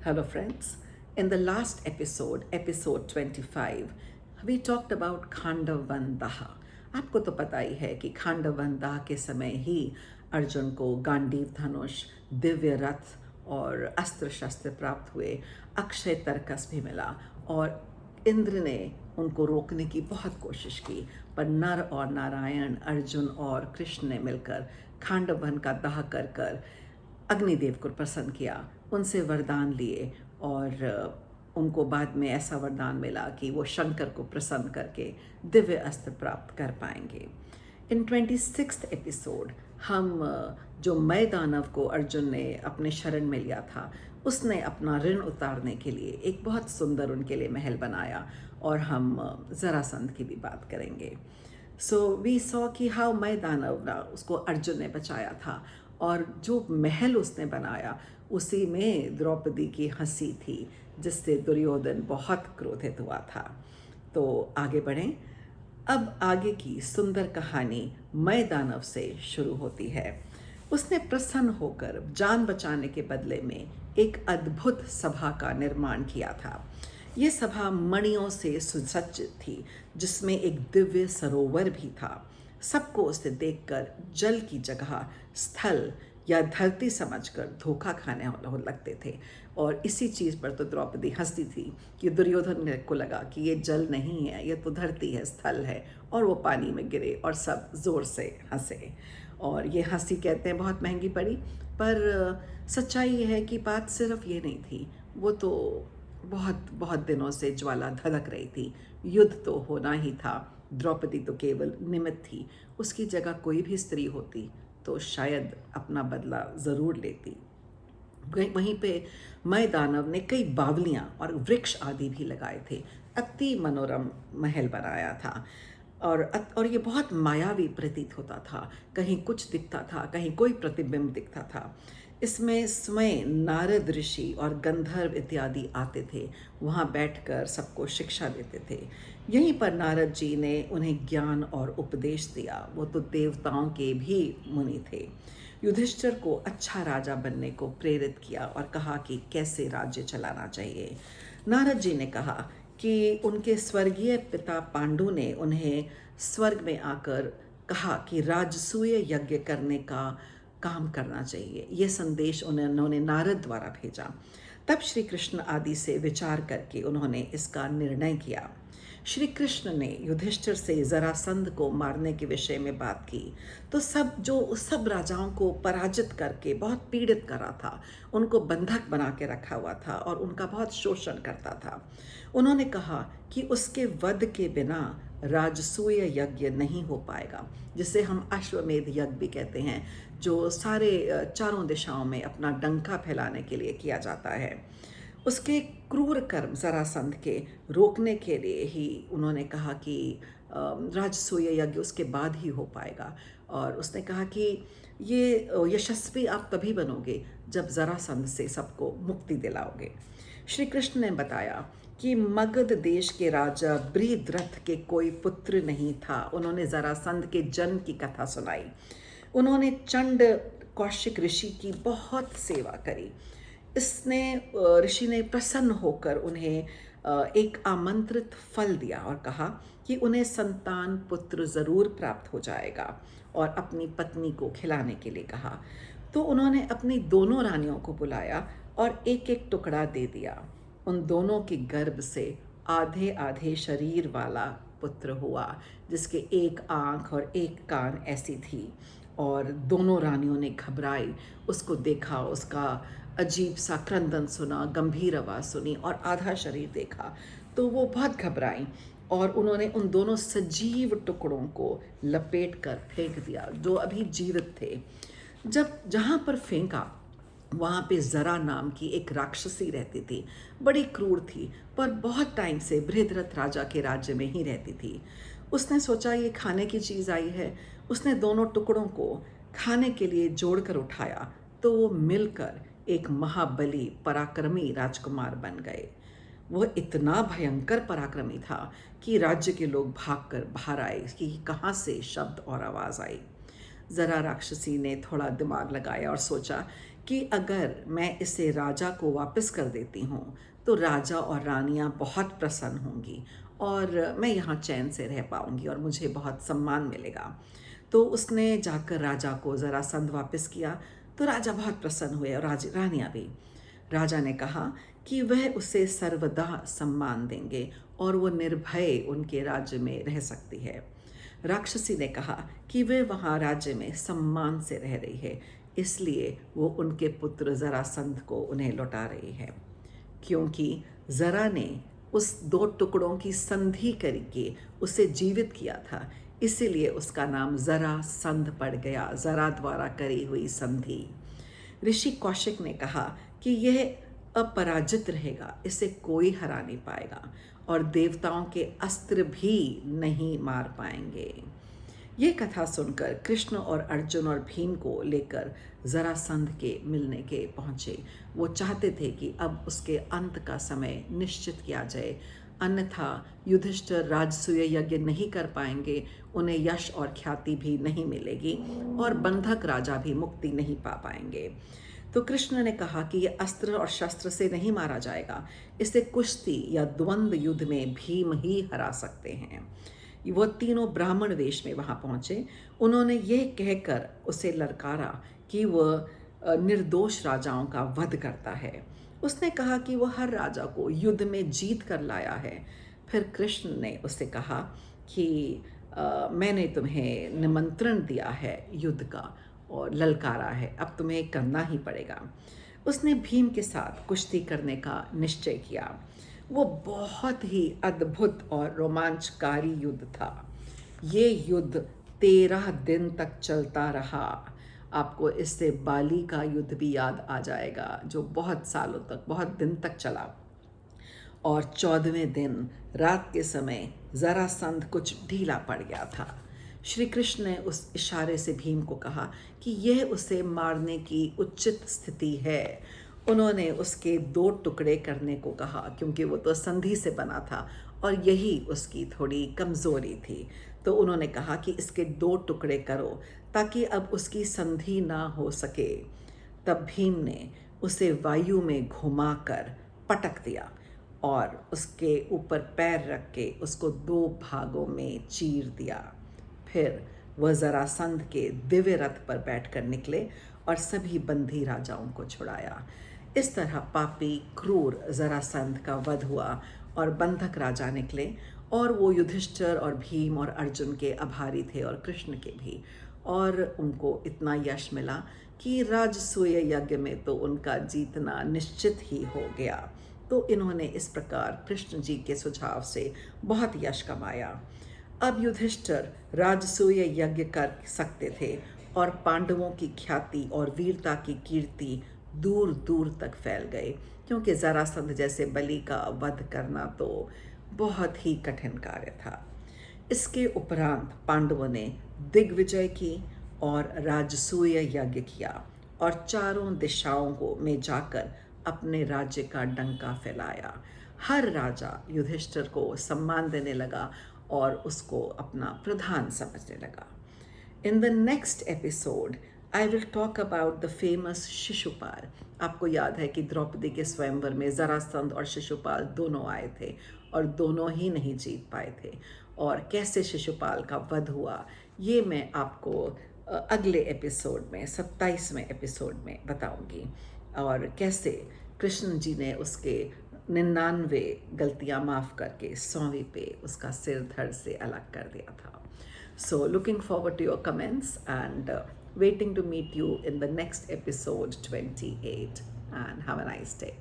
Hello, friends. In the last episode, episode 25, we talked about Khandavan दाह। आपको तो पता ही है कि खांडवन दाह के समय ही अर्जुन को गांडीव धनुष, दिव्य रथ और अस्त्र शस्त्र प्राप्त हुए। अक्षय तर्कस भी मिला और इंद्र ने उनको रोकने की बहुत कोशिश की, पर नर और नारायण, अर्जुन और कृष्ण ने मिलकर खांडवन का दाह कर कर अग्निदेव को प्रसन्न किया, उनसे वरदान लिए और उनको बाद में ऐसा वरदान मिला कि वो शंकर को प्रसन्न करके दिव्य अस्त्र प्राप्त कर पाएंगे। इन 26th एपिसोड हम जो मय दानव को अर्जुन ने अपने शरण में लिया था, उसने अपना ऋण उतारने के लिए एक बहुत सुंदर उनके लिए महल बनाया और हम जरासंध की भी बात करेंगे। सो वी सॉ कि हाउ मय दानव उसको अर्जुन ने बचाया था और जो महल उसने बनाया उसी में द्रौपदी की हंसी थी, जिससे दुर्योधन बहुत क्रोधित हुआ था। तो आगे बढ़ें। अब आगे की सुंदर कहानी मय दानव से शुरू होती है। उसने प्रसन्न होकर जान बचाने के बदले में एक अद्भुत सभा का निर्माण किया था। ये सभा मणियों से सुसज्जित थी, जिसमें एक दिव्य सरोवर भी था। सबको उसे देखकर जल की जगह स्थल या धरती समझकर धोखा खाने लगते थे और इसी चीज़ पर तो द्रौपदी हंसती थी कि दुर्योधन को लगा कि ये जल नहीं है, ये तो धरती है, स्थल है, और वो पानी में गिरे और सब ज़ोर से हंसे। और ये हंसी कहते हैं बहुत महंगी पड़ी, पर सच्चाई ये है कि बात सिर्फ ये नहीं थी। वो तो बहुत बहुत दिनों से ज्वाला धधक रही थी। युद्ध तो होना ही था। द्रौपदी तो केवल निमित्त थी। उसकी जगह कोई भी स्त्री होती तो शायद अपना बदला ज़रूर लेती। वहीं पे मय दानव ने कई बावलियाँ और वृक्ष आदि भी लगाए थे। अति मनोरम महल बनाया था और ये बहुत मायावी प्रतीत होता था। कहीं कुछ दिखता था, कहीं कोई प्रतिबिंब दिखता था। इसमें स्वयं नारद ऋषि और गंधर्व इत्यादि आते थे, वहाँ बैठकर सबको शिक्षा देते थे। यहीं पर नारद जी ने उन्हें ज्ञान और उपदेश दिया। वो तो देवताओं के भी मुनि थे। युधिष्ठिर को अच्छा राजा बनने को प्रेरित किया और कहा कि कैसे राज्य चलाना चाहिए। नारद जी ने कहा कि उनके स्वर्गीय पिता पांडु ने उन्हें स्वर्ग में आकर कहा कि राजसूय यज्ञ करने का काम करना चाहिए। ये संदेश उन्होंने नारद द्वारा भेजा। तब श्री कृष्ण आदि से विचार करके उन्होंने इसका निर्णय किया। श्री कृष्ण ने युधिष्ठिर से जरासंध को मारने के विषय में बात की तो सब राजाओं को पराजित करके बहुत पीड़ित करा था, उनको बंधक बना के रखा हुआ था और उनका बहुत शोषण करता था। उन्होंने कहा कि उसके वध के बिना राजसूय यज्ञ नहीं हो पाएगा, जिसे हम अश्वमेध यज्ञ भी कहते हैं, जो सारे चारों दिशाओं में अपना डंका फैलाने के लिए किया जाता है। उसके क्रूर कर्म जरासंध के रोकने के लिए ही उन्होंने कहा कि राजसूय यज्ञ उसके बाद ही हो पाएगा। और उसने कहा कि ये यशस्वी आप तभी बनोगे जब जरासंध से सबको मुक्ति दिलाओगे। श्री कृष्ण ने बताया कि मगध देश के राजा बृहद्रथ के कोई पुत्र नहीं था। उन्होंने जरासंध के जन्म की कथा सुनाई। उन्होंने चंड कौशिक ऋषि की बहुत सेवा करी। इसने ऋषि ने प्रसन्न होकर उन्हें एक आमंत्रित फल दिया और कहा कि उन्हें संतान पुत्र ज़रूर प्राप्त हो जाएगा और अपनी पत्नी को खिलाने के लिए कहा। तो उन्होंने अपनी दोनों रानियों को बुलाया और एक एक टुकड़ा दे दिया। उन दोनों के गर्भ से आधे आधे शरीर वाला पुत्र हुआ, जिसके एक आँख और एक कान ऐसी थी। और दोनों रानियों ने घबराई, उसको देखा, उसका अजीब सा क्रंदन सुना, गंभीर आवाज़ सुनी और आधा शरीर देखा तो वो बहुत घबराई और उन्होंने उन दोनों सजीव टुकड़ों को लपेट कर फेंक दिया जो अभी जीवित थे। जब जहाँ पर फेंका वहाँ पे जरा नाम की एक राक्षसी रहती थी। बड़ी क्रूर थी, पर बहुत टाइम से बृहद्रथ राजा के राज्य में ही रहती थी। उसने सोचा ये खाने की चीज़ आई है। उसने दोनों टुकड़ों को खाने के लिए जोड़कर उठाया तो वो मिलकर एक महाबली पराक्रमी राजकुमार बन गए। वह इतना भयंकर पराक्रमी था कि राज्य के लोग भागकर बाहर आए कि कहाँ से शब्द और आवाज़ आई। ज़रा राक्षसी ने थोड़ा दिमाग लगाया और सोचा कि अगर मैं इसे राजा को वापस कर देती हूँ तो राजा और रानियाँ बहुत प्रसन्न होंगी और मैं यहाँ चैन से रह पाऊँगी और मुझे बहुत सम्मान मिलेगा। तो उसने जाकर राजा को जरासंध वापस किया, तो राजा बहुत प्रसन्न हुए और रानियाँ भी। राजा ने कहा कि वह उसे सर्वदा सम्मान देंगे और वो निर्भय उनके राज्य में रह सकती है। राक्षसी ने कहा कि वे वहाँ राज्य में सम्मान से रह रही है, इसलिए वो उनके पुत्र जरासंध को उन्हें लौटा रही है। क्योंकि जरा ने उस दो टुकड़ों की संधि करके उसे जीवित किया था, इसीलिए उसका नाम जरासंध पड़ गया, जरा द्वारा करी हुई संधि। ऋषि कौशिक ने कहा कि यह अपराजित रहेगा, इसे कोई हरा नहीं पाएगा और देवताओं के अस्त्र भी नहीं मार पाएंगे। ये कथा सुनकर कृष्ण और अर्जुन और भीम को लेकर जरासंध के मिलने के पहुँचे। वो चाहते थे कि अब उसके अंत का समय निश्चित किया जाए, अन्यथा युधिष्ठिर राजसूय यज्ञ नहीं कर पाएंगे, उन्हें यश और ख्याति भी नहीं मिलेगी और बंधक राजा भी मुक्ति नहीं पा पाएंगे। तो कृष्ण ने कहा कि यह अस्त्र और शस्त्र से नहीं मारा जाएगा, इसे कुश्ती या द्वंद्व युद्ध में भीम ही हरा सकते हैं। वो तीनों ब्राह्मण वेश में वहाँ पहुँचे। उन्होंने ये कहकर उसे ललकारा कि वह निर्दोष राजाओं का वध करता है। उसने कहा कि वह हर राजा को युद्ध में जीत कर लाया है। फिर कृष्ण ने उसे कहा कि मैंने तुम्हें निमंत्रण दिया है युद्ध का और ललकारा है, अब तुम्हें करना ही पड़ेगा। उसने भीम के साथ कुश्ती करने का निश्चय किया। वो बहुत ही अद्भुत और रोमांचकारी युद्ध था। ये युद्ध 13 दिन तक चलता रहा। आपको इससे बाली का युद्ध भी याद आ जाएगा, जो बहुत सालों तक, बहुत दिन तक चला। और 14वें दिन रात के समय जरासंध कुछ ढीला पड़ गया था। श्री कृष्ण ने उस इशारे से भीम को कहा कि यह उसे मारने की उचित स्थिति है। उन्होंने उसके 2 टुकड़े करने को कहा, क्योंकि वो तो संधि से बना था और यही उसकी थोड़ी कमज़ोरी थी। तो उन्होंने कहा कि इसके 2 टुकड़े करो ताकि अब उसकी संधि ना हो सके। तब भीम ने उसे वायु में घुमाकर पटक दिया और उसके ऊपर पैर रख के उसको 2 भागों में चीर दिया। फिर वह जरासंध के दिव्य रथ पर बैठकर निकले और सभी बंदी राजाओं को छुड़ाया। इस तरह पापी क्रूर जरासंध का वध हुआ और बंधक राजा निकले और वो युधिष्ठिर और भीम और अर्जुन के आभारी थे और कृष्ण के भी। और उनको इतना यश मिला कि राजसूय यज्ञ में तो उनका जीतना निश्चित ही हो गया। तो इन्होंने इस प्रकार कृष्ण जी के सुझाव से बहुत यश कमाया। अब युधिष्ठिर राजसूय यज्ञ कर सकते थे और पांडवों की ख्याति और वीरता की कीर्ति दूर दूर तक फैल गए, क्योंकि जरासंध जैसे बलि का वध करना तो बहुत ही कठिन कार्य था। इसके उपरांत पांडवों ने दिग्विजय की और राजसूय यज्ञ किया और चारों दिशाओं को में जाकर अपने राज्य का डंका फैलाया। हर राजा युधिष्ठिर को सम्मान देने लगा और उसको अपना प्रधान समझने लगा। In the next episode, I will talk about the famous Shishupal. आपको याद है कि द्रौपदी के स्वयंवर में जरासंध और शिशुपाल दोनों आए थे और दोनों ही नहीं जीत पाए थे, और कैसे शिशुपाल का वध हुआ ये मैं आपको अगले एपिसोड में 27वें एपिसोड में बताऊंगी, और कैसे कृष्ण जी ने उसके 99 गलतियां माफ़ करके 100वीं पे उसका सिर धड़ से अलग कर दिया था। So looking forward to your comments and waiting to meet you in the next episode 28, and have a nice day.